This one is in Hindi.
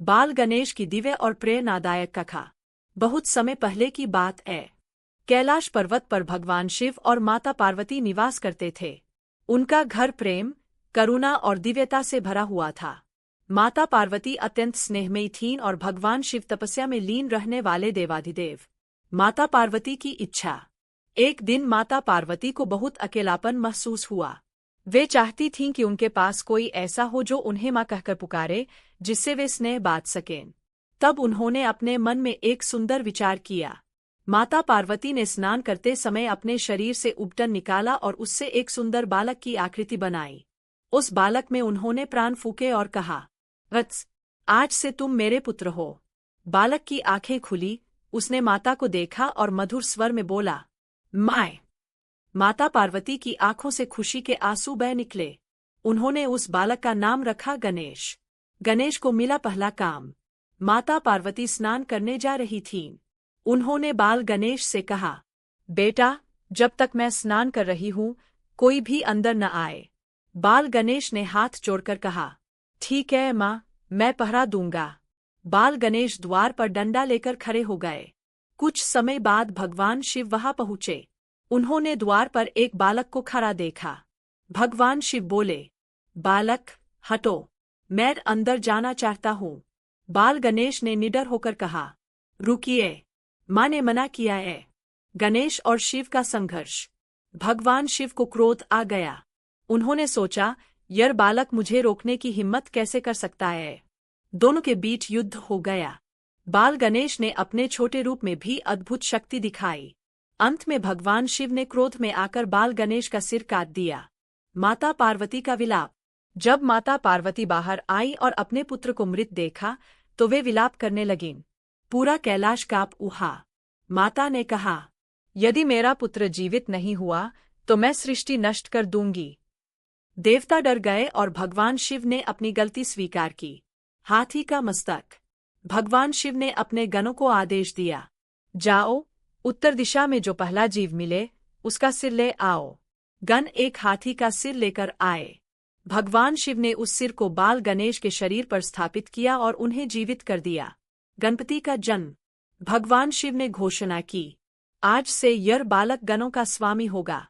बाल गणेश की दिव्य और प्रेरणादायक कथा। बहुत समय पहले की बात है। कैलाश पर्वत पर भगवान शिव और माता पार्वती निवास करते थे। उनका घर प्रेम, करुणा और दिव्यता से भरा हुआ था। माता पार्वती अत्यंत स्नेहमयी थीं और भगवान शिव तपस्या में लीन रहने वाले देवाधिदेव। माता पार्वती की इच्छा। एक दिन माता पार्वती को बहुत अकेलापन महसूस हुआ। वे चाहती थीं कि उनके पास कोई ऐसा हो जो उन्हें माँ कहकर पुकारे, जिससे वे स्नेह बांट सकें। तब उन्होंने अपने मन में एक सुंदर विचार किया। माता पार्वती ने स्नान करते समय अपने शरीर से उबटन निकाला और उससे एक सुंदर बालक की आकृति बनाई। उस बालक में उन्होंने प्राण फूके और कहा, वत्स, आज से तुम मेरे पुत्र हो। बालक की आंखें खुली, उसने माता को देखा और मधुर स्वर में बोला, माँ। माता पार्वती की आंखों से खुशी के आंसू बह निकले। उन्होंने उस बालक का नाम रखा गणेश। गणेश को मिला पहला काम। माता पार्वती स्नान करने जा रही थीं। उन्होंने बाल गणेश से कहा, बेटा, जब तक मैं स्नान कर रही हूँ, कोई भी अंदर न आए। बाल गणेश ने हाथ जोड़कर कहा, ठीक है माँ, मैं पहरा दूंगा। बाल गणेश द्वार पर डंडा लेकर खड़े हो गए। कुछ समय बाद भगवान शिव वहां पहुंचे। उन्होंने द्वार पर एक बालक को खड़ा देखा। भगवान शिव बोले, बालक, हटो, मैं अंदर जाना चाहता हूँ। बाल गणेश ने निडर होकर कहा, रुकिए, माँ ने मना किया है। गणेश और शिव का संघर्ष। भगवान शिव को क्रोध आ गया। उन्होंने सोचा, यह बालक मुझे रोकने की हिम्मत कैसे कर सकता है। दोनों के बीच युद्ध हो गया। बाल गणेश ने अपने छोटे रूप में भी अद्भुत शक्ति दिखाई। अंत में भगवान शिव ने क्रोध में आकर बाल गणेश का सिर काट दिया। माता पार्वती का विलाप। जब माता पार्वती बाहर आई और अपने पुत्र को मृत देखा, तो वे विलाप करने लगीं। पूरा कैलाश कांप उठा। माता ने कहा, यदि मेरा पुत्र जीवित नहीं हुआ, तो मैं सृष्टि नष्ट कर दूंगी। देवता डर गए और भगवान शिव ने अपनी गलती स्वीकार की। हाथी का मस्तक। भगवान शिव ने अपने गणों को आदेश दिया, जाओ, उत्तर दिशा में जो पहला जीव मिले, उसका सिर ले आओ। गण एक हाथी का सिर लेकर आए। भगवान शिव ने उस सिर को बाल गणेश के शरीर पर स्थापित किया और उन्हें जीवित कर दिया। गणपति का जन्म। भगवान शिव ने घोषणा की, आज से यह बालक गणों का स्वामी होगा।